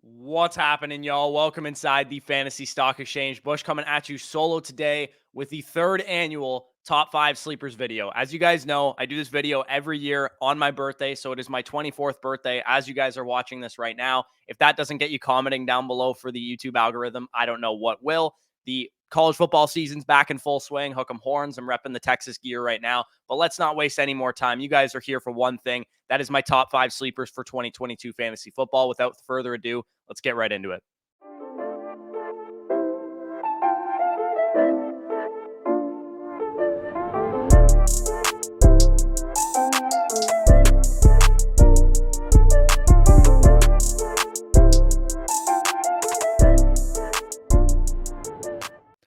What's happening, y'all? Welcome inside the Fantasy Stock Exchange. Bush coming at you solo today with the third annual Top 5 Sleepers video. As you guys know, I do this video every year on my birthday, so it is my 24th birthday as you guys are watching this right now. If that doesn't get you commenting down below for the YouTube algorithm, I don't know what will. The college football season's back in full swing. Hook 'em horns. I'm repping the Texas gear right now. But let's not waste any more time. You guys are here for one thing. That is my top 5 sleepers for 2022 fantasy football. Without further ado, let's get right into it.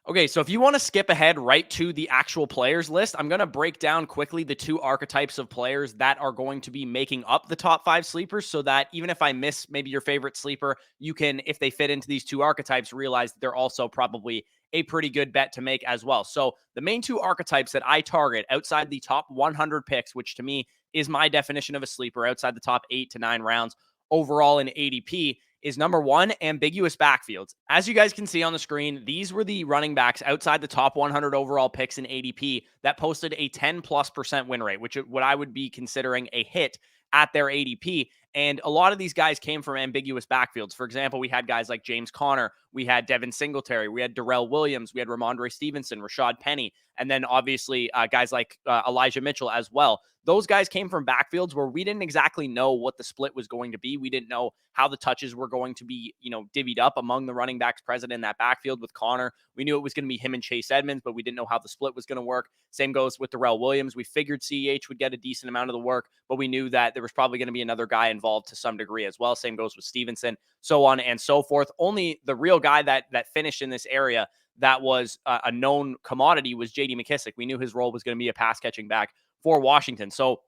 Okay, so if you want to skip ahead right to the actual players list, I'm going to break down quickly the two archetypes of players that are going to be making up the top 5 sleepers so that even if I miss maybe your favorite sleeper, you can, if they fit into these two archetypes, realize that they're also probably a pretty good bet to make as well. So the main two archetypes that I target outside the top 100 picks, which to me is my definition of a sleeper outside the top 8 to 9 rounds overall in ADP, is number one, ambiguous backfields. As you guys can see on the screen, these were the running backs outside the top 100 overall picks in ADP that posted a 10+% win rate, which is what I would be considering a hit at their ADP. And a lot of these guys came from ambiguous backfields. For example, we had guys like James Conner, we had Devin Singletary, we had Darrell Williams, we had Ramondre Stevenson, Rashad Penny, and then obviously guys like Elijah Mitchell as well. Those guys came from backfields where we didn't exactly know what the split was going to be. We didn't know how the touches were going to be, divvied up among the running backs present in that backfield with Connor. We knew it was going to be him and Chase Edmonds, but we didn't know how the split was going to work. Same goes with Darrell Williams. We figured CEH would get a decent amount of the work, but we knew that there was probably going to be another guy involved to some degree as well. Same goes with Stevenson, so on and so forth. Only the real guy that finished in this area that was a known commodity was J.D. McKissic. We knew his role was going to be a pass catching back for Washington. So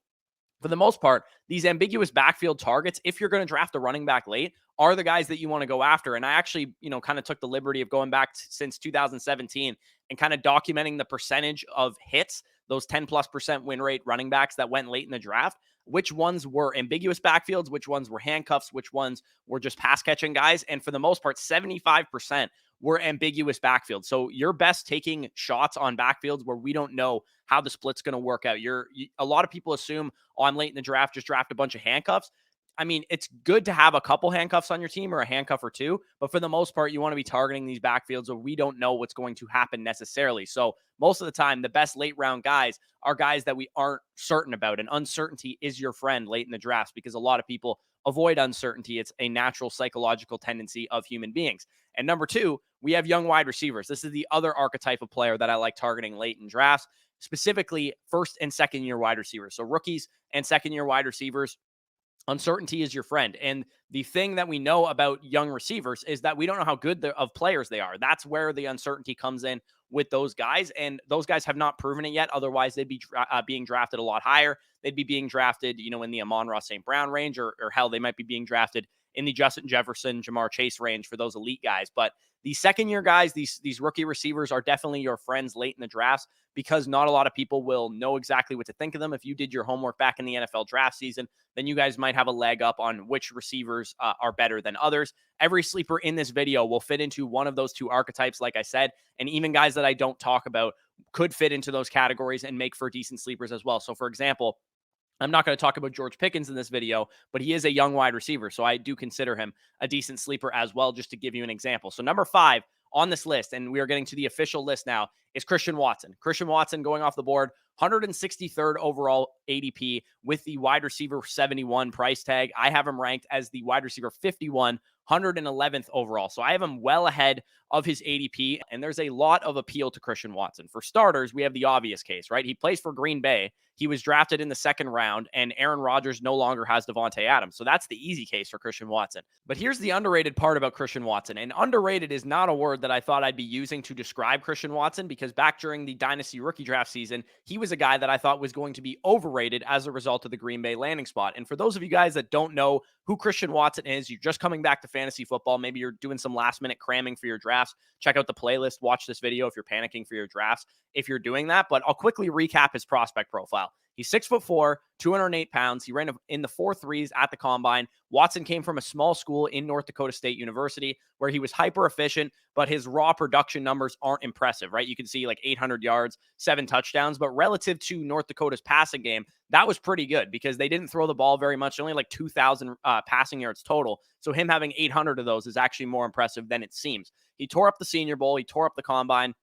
for the most part, these ambiguous backfield targets, if you're going to draft a running back late, are the guys that you want to go after. And I actually, kind of took the liberty of going back since 2017 and kind of documenting the percentage of hits, those 10+% win rate running backs that went late in the draft, which ones were ambiguous backfields, which ones were handcuffs, which ones were just pass catching guys. And for the most part, 75% were ambiguous backfields. So you're best taking shots on backfields where we don't know how the split's going to work out. A lot of people assume, oh, I'm late in the draft, just draft a bunch of handcuffs. I mean, it's good to have a couple handcuffs on your team or a handcuff or two, but for the most part, you want to be targeting these backfields where we don't know what's going to happen necessarily. So most of the time, the best late round guys are guys that we aren't certain about, and uncertainty is your friend late in the drafts because a lot of people avoid uncertainty. It's a natural psychological tendency of human beings. And number two, we have young wide receivers. This is the other archetype of player that I like targeting late in drafts, specifically first and second year wide receivers. So rookies and second year wide receivers, uncertainty is your friend. And the thing that we know about young receivers is that we don't know how good of players they are. That's where the uncertainty comes in with those guys. And those guys have not proven it yet. Otherwise, they'd be being drafted a lot higher. They'd be being drafted, in the Amon-Ra St. Brown range, or hell, they might be being drafted in the Justin Jefferson, Jamar Chase range for those elite guys. But these second year guys, these rookie receivers are definitely your friends late in the drafts because not a lot of people will know exactly what to think of them. If you did your homework back in the NFL draft season, then you guys might have a leg up on which receivers are better than others. Every sleeper in this video will fit into one of those two archetypes, like I said, and even guys that I don't talk about could fit into those categories and make for decent sleepers as well. So for example, I'm not going to talk about George Pickens in this video, but he is a young wide receiver. So I do consider him a decent sleeper as well, just to give you an example. So number 5 on this list, and we are getting to the official list now, is Christian Watson. Christian Watson going off the board, 163rd overall ADP with the wide receiver 71 price tag. I have him ranked as the wide receiver 51, 111th overall. So I have him well ahead of his ADP, and there's a lot of appeal to Christian Watson. For starters, we have the obvious case, right? He plays for Green Bay. He was drafted in the second round, and Aaron Rodgers no longer has Devontae Adams. So that's the easy case for Christian Watson. But here's the underrated part about Christian Watson. And underrated is not a word that I thought I'd be using to describe Christian Watson, because back during the Dynasty rookie draft season, he was a guy that I thought was going to be overrated as a result of the Green Bay landing spot. And for those of you guys that don't know who Christian Watson is, you're just coming back to fantasy football, maybe you're doing some last minute cramming for your drafts, check out the playlist, watch this video if you're panicking for your drafts, if you're doing that. But I'll quickly recap his prospect profile. He's 6'4", 208 pounds. He ran in the 4.3s at the combine. Watson came from a small school in North Dakota State University where he was hyper efficient, but his raw production numbers aren't impressive, right? You can see like 800 yards, 7 touchdowns, but relative to North Dakota's passing game, that was pretty good because they didn't throw the ball very much, only like 2,000 passing yards total. So him having 800 of those is actually more impressive than it seems. He tore up the Senior Bowl. He tore up the combine.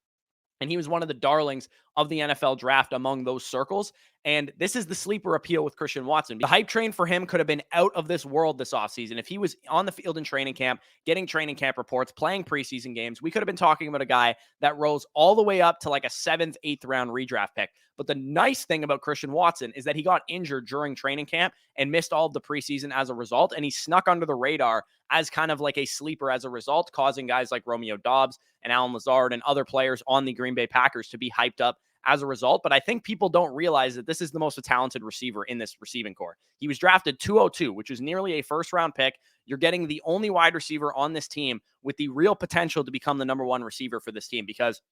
And he was one of the darlings of the NFL draft among those circles. And this is the sleeper appeal with Christian Watson. The hype train for him could have been out of this world this offseason. If he was on the field in training camp, getting training camp reports, playing preseason games, we could have been talking about a guy that rose all the way up to like a 7th, 8th round redraft pick. But the nice thing about Christian Watson is that he got injured during training camp and missed all of the preseason as a result. And he snuck under the radar as kind of like a sleeper as a result, causing guys like Romeo Doubs and Allen Lazard and other players on the Green Bay Packers to be hyped up as a result. But I think people don't realize that this is the most talented receiver in this receiving core. He was drafted 202, which is nearly a first-round pick. You're getting the only wide receiver on this team with the real potential to become the number 1 receiver for this team, because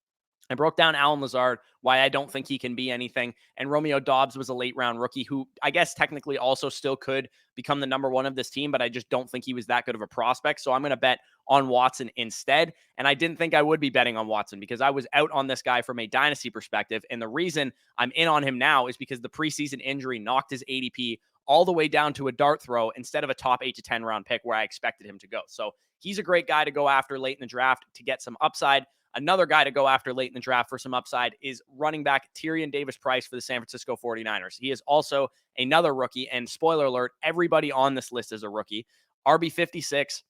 I broke down Allen Lazard, why I don't think he can be anything. And Romeo Doubs was a late round rookie who I guess technically also still could become the number 1 of this team, but I just don't think he was that good of a prospect. So I'm going to bet on Watson instead. And I didn't think I would be betting on Watson because I was out on this guy from a dynasty perspective. And the reason I'm in on him now is because the preseason injury knocked his ADP all the way down to a dart throw instead of a top 8 to 10 round pick where I expected him to go. So he's a great guy to go after late in the draft to get some upside. Another guy to go after late in the draft for some upside is running back Tyrion Davis-Price for the San Francisco 49ers. He is also another rookie, and spoiler alert, everybody on this list is a rookie. RB 56,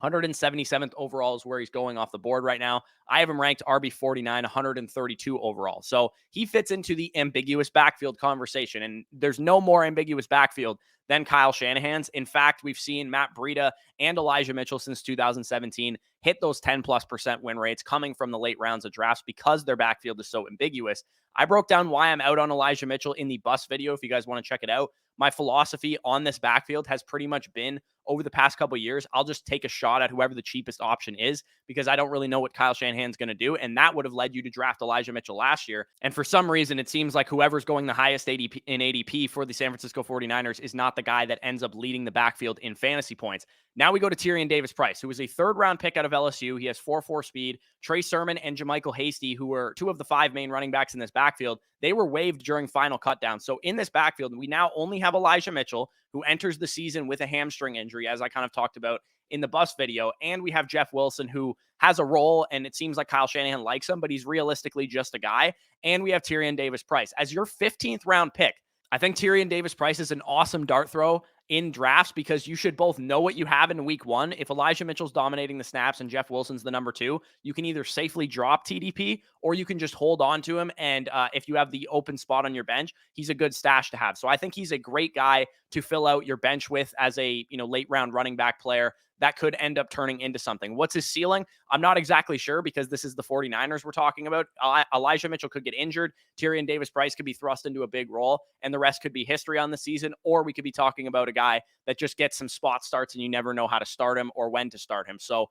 177th overall is where he's going off the board right now. I have him ranked RB 49, 132 overall. So he fits into the ambiguous backfield conversation, and there's no more ambiguous backfield than Kyle Shanahan's. In fact, we've seen Matt Breida and Elijah Mitchell since 2017 hit those 10+% win rates coming from the late rounds of drafts because their backfield is so ambiguous. I broke down why I'm out on Elijah Mitchell in the bus video if you guys want to check it out. My philosophy on this backfield has pretty much been over the past couple of years, I'll just take a shot at whoever the cheapest option is because I don't really know what Kyle Shanahan's going to do. And that would have led you to draft Elijah Mitchell last year. And for some reason, it seems like whoever's going the highest ADP in ADP for the San Francisco 49ers is not the guy that ends up leading the backfield in fantasy points. Now we go to Tyrion Davis-Price, who was a 3rd-round pick out of LSU. He has 4.4 speed. Trey Sermon and JaMychal Hasty, who were 2 of the 5 main running backs in this backfield, they were waived during final cutdown. So in this backfield, we now only have Elijah Mitchell, who enters the season with a hamstring injury, as I kind of talked about in the bus video. And we have Jeff Wilson, who has a role, and it seems like Kyle Shanahan likes him, but he's realistically just a guy. And we have Tyrion Davis-Price. As your 15th round pick, I think Tyrion Davis-Price is an awesome dart throw in drafts because you should both know what you have in week 1. If Elijah Mitchell's dominating the snaps and Jeff Wilson's the number 2, you can either safely drop TDP or you can just hold on to him. And if you have the open spot on your bench, he's a good stash to have. So I think he's a great guy to fill out your bench with as a late round running back player that could end up turning into something. What's his ceiling? I'm not exactly sure because this is the 49ers we're talking about. Elijah Mitchell could get injured. Tyrion Davis-Price could be thrust into a big role, and the rest could be history on the season, or we could be talking about a guy that just gets some spot starts and you never know how to start him or when to start him. So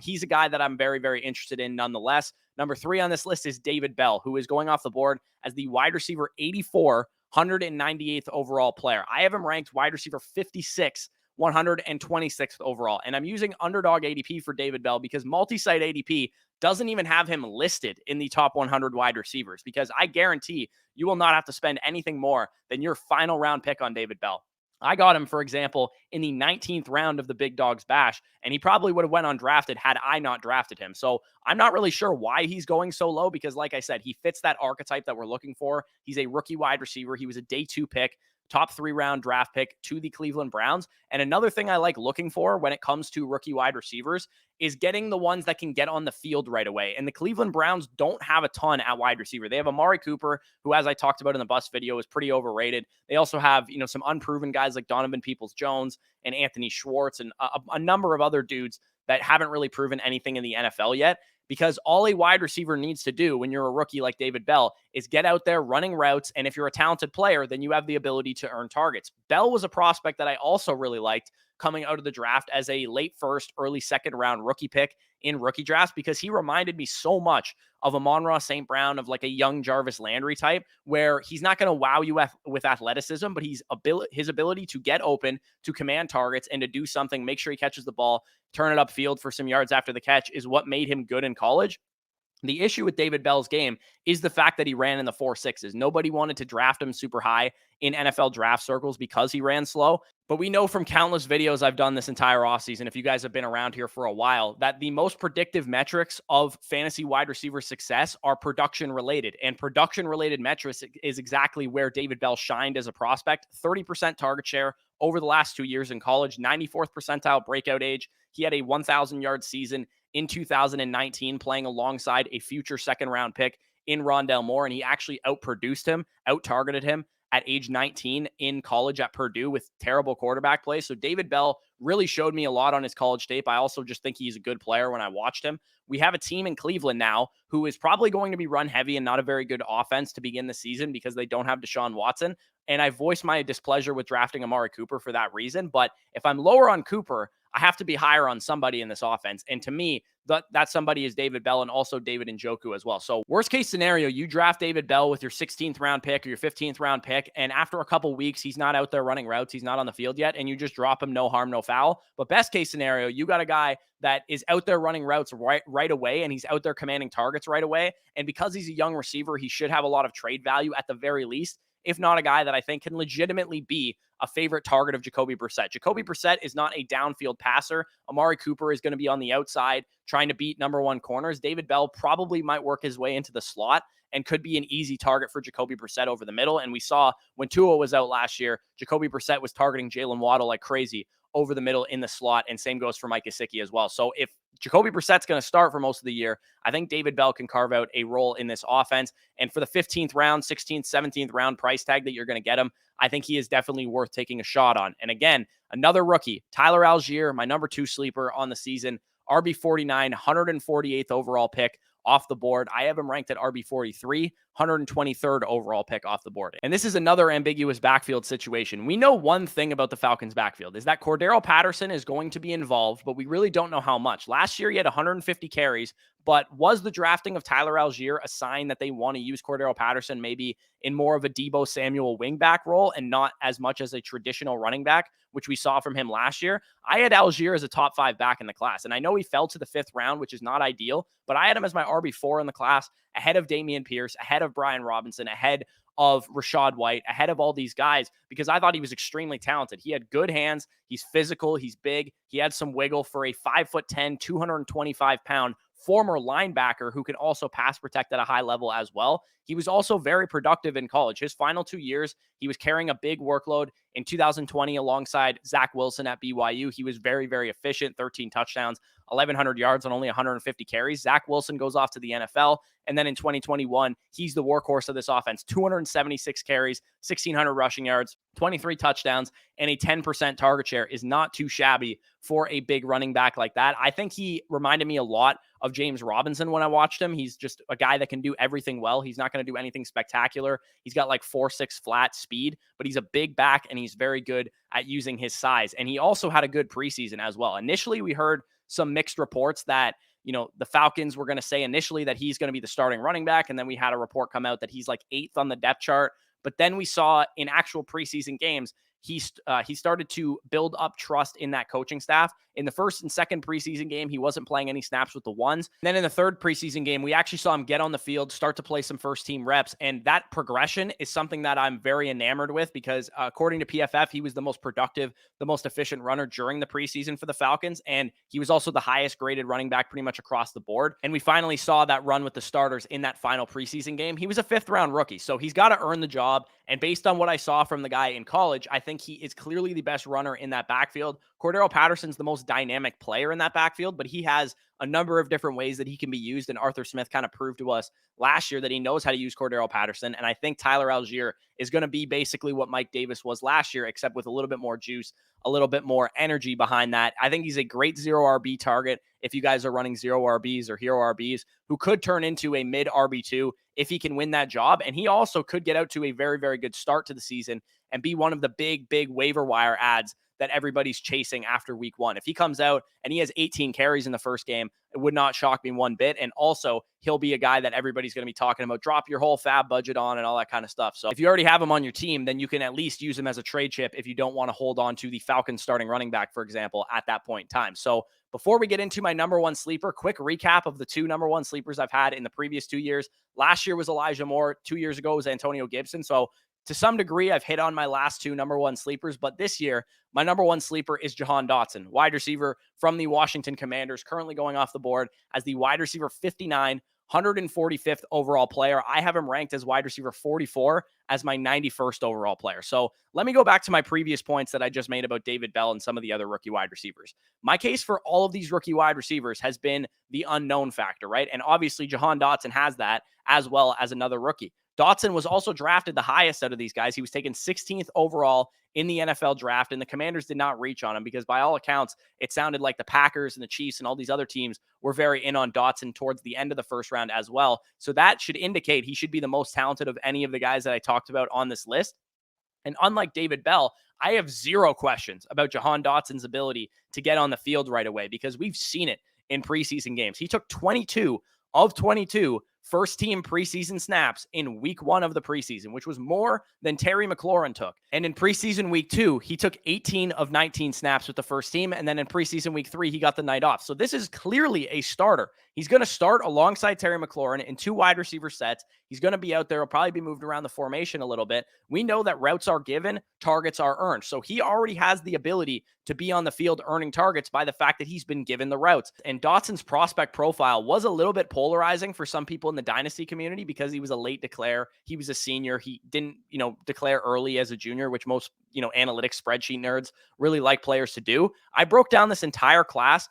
he's a guy that I'm very, very interested in nonetheless. Number 3 on this list is David Bell, who is going off the board as the wide receiver 84, 198th overall player. I have him ranked wide receiver 56, 126th overall. And I'm using underdog ADP for David Bell because multi-site ADP doesn't even have him listed in the top 100 wide receivers, because I guarantee you will not have to spend anything more than your final round pick on David Bell. I got him, for example, in the 19th round of the Big Dogs Bash, and he probably would have went undrafted had I not drafted him. So I'm not really sure why he's going so low because, like I said, he fits that archetype that we're looking for. He's a rookie wide receiver. He was a day 2 pick, top 3-round draft pick to the Cleveland Browns. And another thing I like looking for when it comes to rookie wide receivers is getting the ones that can get on the field right away. And the Cleveland Browns don't have a ton at wide receiver. They have Amari Cooper, who, as I talked about in the bus video, is pretty overrated. They also have, some unproven guys like Donovan Peoples-Jones and Anthony Schwartz and a number of other dudes that haven't really proven anything in the NFL yet. Because all a wide receiver needs to do when you're a rookie like David Bell is get out there running routes. And if you're a talented player, then you have the ability to earn targets. Bell was a prospect that I also really liked coming out of the draft as a late first, early second round rookie pick in rookie drafts, because he reminded me so much of a Monroe St. Brown, of like a young Jarvis Landry type, where he's not going to wow you with athleticism, but his ability to get open, to command targets, and to do something, make sure he catches the ball, turn it upfield for some yards after the catch, is what made him good in college. The issue with David Bell's game is the fact that he ran in the 4.6s. Nobody wanted to draft him super high in NFL draft circles because he ran slow. But we know from countless videos I've done this entire offseason, if you guys have been around here for a while, that the most predictive metrics of fantasy wide receiver success are production related. And production related metrics is exactly where David Bell shined as a prospect. 30% target share over the last 2 years in college, 94th percentile breakout age. He had a 1,000-yard season in 2019, playing alongside a future second-round pick in Rondale Moore, and he actually outproduced him, out-targeted him at age 19 in college at Purdue with terrible quarterback play. So David Bell really showed me a lot on his college tape. I also just think he's a good player when I watched him. We have a team in Cleveland now who is probably going to be run heavy and not a very good offense to begin the season because they don't have Deshaun Watson. And I voiced my displeasure with drafting Amari Cooper for that reason. But if I'm lower on Cooper, I have to be higher on somebody in this offense. And to me, that somebody is David Bell, and also David Njoku as well. So worst case scenario, you draft David Bell with your 16th round pick or your 15th round pick, and after a couple weeks, he's not out there running routes, he's not on the field yet, and you just drop him, no harm, no foul. But best case scenario, you got a guy that is out there running routes right away, and he's out there commanding targets right away. And because he's a young receiver, he should have a lot of trade value at the very least, if not a guy that I think can legitimately be a favorite target of Jacoby Brissett. Jacoby Brissett is not a downfield passer. Amari Cooper is going to be on the outside trying to beat number one corners. David Bell probably might work his way into the slot and could be an easy target for Jacoby Brissett over the middle. And we saw when Tua was out last year, Jacoby Brissett was targeting Jalen Waddle like crazy over the middle in the slot, and same goes for Mike Gesicki as well. So if Jacoby Brissett's going to start for most of the year, I think David Bell can carve out a role in this offense. And for the 15th round, 16th, 17th round price tag that you're going to get him, I think he is definitely worth taking a shot on. And again, another rookie, Tyler Allgeier, my number 2 sleeper on the season, RB49, 148th overall pick off the board. I have him ranked at RB43, 123rd overall pick off the board. And this is another ambiguous backfield situation. We know one thing about the Falcons backfield is that Cordarrelle Patterson is going to be involved, but we really don't know how much. Last year, he had 150 carries, but was the drafting of Tyler Allgeier a sign that they want to use Cordarrelle Patterson maybe in more of a Deebo Samuel wingback role and not as much as a traditional running back, which we saw from him last year? I had Allgeier as a top 5 back in the class, and I know he fell to the 5th round, which is not ideal, but I had him as my RB4 in the class, ahead of Dameon Pierce, ahead of Brian Robinson, ahead of Rachaad White, ahead of all these guys, because I thought he was extremely talented. He had good hands. He's physical. He's big. He had some wiggle for a 5'10", 225-pound former linebacker who can also pass protect at a high level as well. He was also very productive in college. His final 2 years, he was carrying a big workload. In 2020, alongside Zach Wilson at BYU, he was very, very efficient, 13 touchdowns, 1,100 yards on only 150 carries. Zach Wilson goes off to the NFL. And then in 2021, he's the workhorse of this offense. 276 carries, 1,600 rushing yards, 23 touchdowns, and a 10% target share is not too shabby for a big running back like that. I think he reminded me a lot of James Robinson when I watched him. He's just a guy that can do everything well. He's not going to do anything spectacular. He's got like 4.6 flat speed, but he's a big back and he's very good at using his size. And he also had a good preseason as well. Initially, we heard some mixed reports that, you know, the Falcons were going to say initially that he's going to be the starting running back. And then we had a report come out that he's like 8th on the depth chart. But then we saw in actual preseason games, he started to build up trust in that coaching staff. In the first and second preseason game, he wasn't playing any snaps with the ones. And then in the third preseason game, we actually saw him get on the field, start to play some first team reps. And that progression is something that I'm very enamored with because according to PFF, he was the most productive, the most efficient runner during the preseason for the Falcons. And he was also the highest graded running back pretty much across the board. And we finally saw that run with the starters in that final preseason game. He was a 5th round rookie, so he's got to earn the job. And based on what I saw from the guy in college, I think he is clearly the best runner in that backfield. Cordarrelle Patterson's the most dynamic player in that backfield, but he has a number of different ways that he can be used. And Arthur Smith kind of proved to us last year that he knows how to use Cordarrelle Patterson. And I think Tyler Allgeier is going to be basically what Mike Davis was last year, except with a little bit more juice, a little bit more energy behind that. I think he's a great 0 RB target if you guys are running 0 RBs or hero RBs, who could turn into a mid RB2 if he can win that job. And he also could get out to a very, very good start to the season and be one of the big waiver wire ads that everybody's chasing after week 1. If he comes out and he has 18 carries in the first game, it would not shock me one bit. And also, he'll be a guy that everybody's going to be talking about, drop your whole fab budget on and all that kind of stuff. So if you already have him on your team, then you can at least use him as a trade chip if you don't want to hold on to the Falcons starting running back, for example, at that point in time. So before we get into my number one sleeper, quick recap of the 2 number one sleepers I've had in the previous 2 years. Last year was Elijah Moore. 2 years ago was Antonio Gibson. So to some degree, I've hit on my last 2 number one sleepers, but this year, my number one sleeper is Jahan Dotson, wide receiver from the Washington Commanders, currently going off the board as the wide receiver 59, 145th overall player. I have him ranked as wide receiver 44 as my 91st overall player. So let me go back to my previous points that I just made about David Bell and some of the other rookie wide receivers. My case for all of these rookie wide receivers has been the unknown factor, right? And obviously Jahan Dotson has that as well as another rookie. Dotson was also drafted the highest out of these guys. He was taken 16th overall in the NFL draft, and the Commanders did not reach on him because by all accounts, it sounded like the Packers and the Chiefs and all these other teams were very in on Dotson towards the end of the first round as well. So that should indicate he should be the most talented of any of the guys that I talked about on this list. And unlike David Bell, I have zero questions about Jahan Dotson's ability to get on the field right away because we've seen it in preseason games. He took 22 of 22 first team preseason snaps in week 1 of the preseason, which was more than Terry McLaurin took. And in preseason week 2, he took 18 of 19 snaps with the first team. And then in preseason week 3, he got the night off. So this is clearly a starter. He's going to start alongside Terry McLaurin in 2 wide receiver sets. He's going to be out there. He'll probably be moved around the formation a little bit. We know that routes are given, targets are earned. So he already has the ability to be on the field earning targets by the fact that he's been given the routes. And Dotson's prospect profile was a little bit polarizing for some people in the dynasty community because he was a late declare. He was a senior. He didn't, declare early as a junior, which most, analytics spreadsheet nerds really like players to do. I broke down this entire class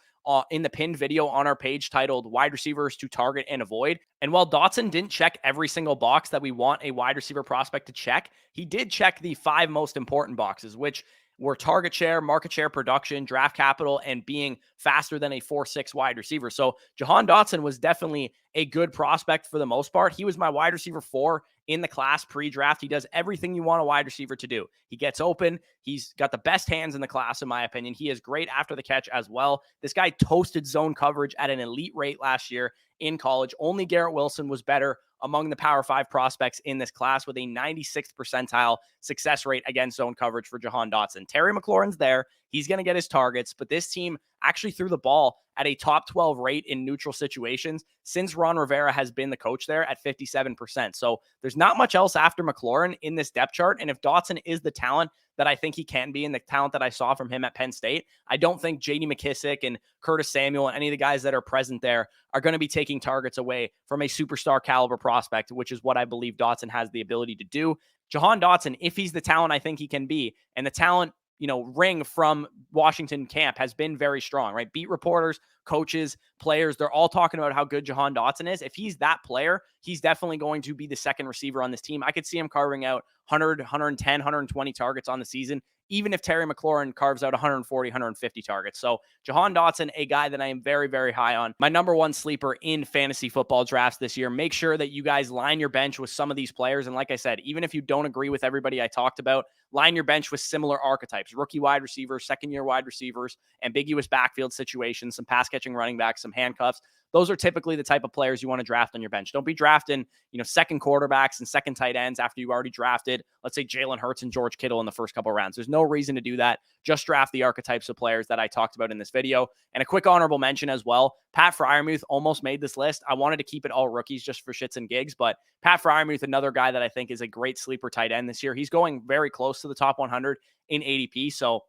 in the pinned video on our page titled Wide Receivers to Target and Avoid. And while Dotson didn't check every single box that we want a wide receiver prospect to check, he did check the 5 most important boxes, which were target share, market share production, draft capital, and being faster than a 4.6 wide receiver. So Jahan Dotson was definitely a good prospect for the most part. He was my wide receiver 4 in the class pre-draft. He does everything you want a wide receiver to do. He gets open. He's got the best hands in the class, in my opinion. He is great after the catch as well. This guy toasted zone coverage at an elite rate last year in college. Only Garrett Wilson was better among the Power 5 prospects in this class with a 96th percentile success rate against zone coverage for Jahan Dotson. Terry McLaurin's there. He's going to get his targets, but this team actually threw the ball at a top 12 rate in neutral situations since Ron Rivera has been the coach there at 57%. So there's not much else after McLaurin in this depth chart. And if Dotson is the talent that I think he can be and the talent that I saw from him at Penn State, I don't think J.D. McKissick and Curtis Samuel and any of the guys that are present there are going to be taking targets away from a superstar caliber prospect, which is what I believe Dotson has the ability to do. Jahan Dotson, if he's the talent I think he can be, and the talent ring from Washington camp has been very strong, right? Beat reporters, coaches, players, they're all talking about how good Jahan Dotson is. If he's that player, he's definitely going to be the second receiver on this team. I could see him carving out 100, 110, 120 targets on the season, even if Terry McLaurin carves out 140, 150 targets. So Jahan Dotson, a guy that I am very, very high on. My number one sleeper in fantasy football drafts this year. Make sure that you guys line your bench with some of these players. And like I said, even if you don't agree with everybody I talked about, line your bench with similar archetypes: rookie wide receivers, second-year wide receivers, ambiguous backfield situations, some pass-catching running backs, some handcuffs. Those are typically the type of players you want to draft on your bench. Don't be drafting, second quarterbacks and second tight ends after you already drafted, let's say, Jalen Hurts and George Kittle in the first couple of rounds. There's no reason to do that. Just draft the archetypes of players that I talked about in this video. And a quick honorable mention as well, Pat Freiermuth almost made this list. I wanted to keep it all rookies just for shits and gigs, but Pat Freiermuth, another guy that I think is a great sleeper tight end this year. He's going very close to the top 100 in ADP, so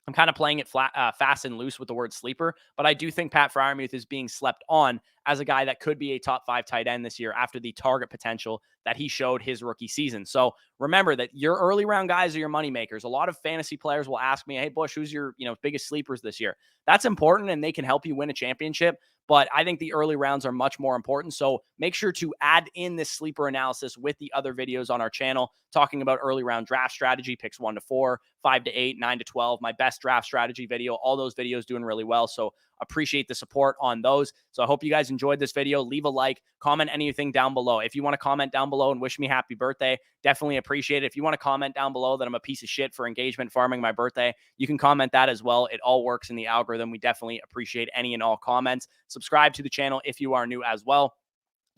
I'm kind of playing it fast and loose with the word sleeper, but I do think Pat Freiermuth is being slept on as a guy that could be a top 5 tight end this year after the target potential that he showed his rookie season. So remember that your early round guys are your money makers. A lot of fantasy players will ask me, hey, Bush, who's your biggest sleepers this year? That's important, and they can help you win a championship. But I think the early rounds are much more important. So make sure to add in this sleeper analysis with the other videos on our channel, talking about early round draft strategy, picks 1 to 4, 5 to 8, 9 to 12, my best draft strategy video, all those videos doing really well. So appreciate the support on those. So I hope you guys enjoyed this video. Leave a like, comment anything down below. If you want to comment down below and wish me happy birthday, definitely appreciate it. If you want to comment down below that I'm a piece of shit for engagement farming my birthday, you can comment that as well. It all works in the algorithm. We definitely appreciate any and all comments. Subscribe to the channel if you are new as well.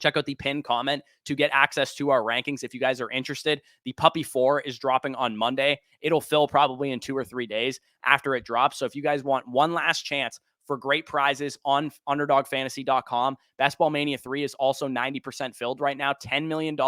Check out the pinned comment to get access to our rankings if you guys are interested. The Puppy 4 is dropping on Monday. It'll fill probably in 2 or 3 days after it drops. So if you guys want one last chance for great prizes on underdogfantasy.com, Best Ball Mania 3 is also 90% filled right now. $10 million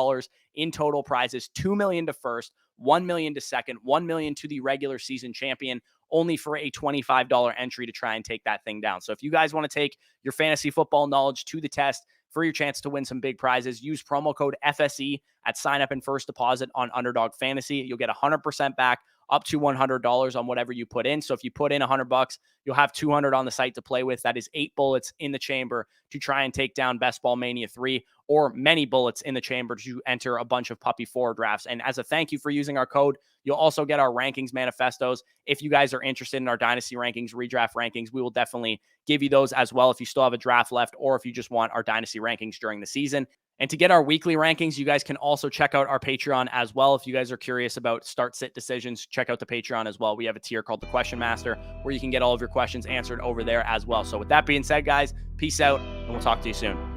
in total prizes, $2 million to first, $1 million to second, $1 million to the regular season champion, only for a $25 entry to try and take that thing down. So if you guys want to take your fantasy football knowledge to the test for your chance to win some big prizes, use promo code FSE at sign up and first deposit on Underdog Fantasy. You'll get 100% back up to $100 on whatever you put in. So if you put in $100, you'll have 200 on the site to play with. That is 8 bullets in the chamber to try and take down Best Ball Mania 3, or many bullets in the chamber to enter a bunch of Puppy 4 drafts. And as a thank you for using our code, you'll also get our rankings manifestos. If you guys are interested in our dynasty rankings, redraft rankings, we will definitely give you those as well if you still have a draft left, or if you just want our dynasty rankings during the season. And to get our weekly rankings, you guys can also check out our Patreon as well. If you guys are curious about start-sit decisions, check out the Patreon as well. We have a tier called the Question Master where you can get all of your questions answered over there as well. So with that being said, guys, peace out, and we'll talk to you soon.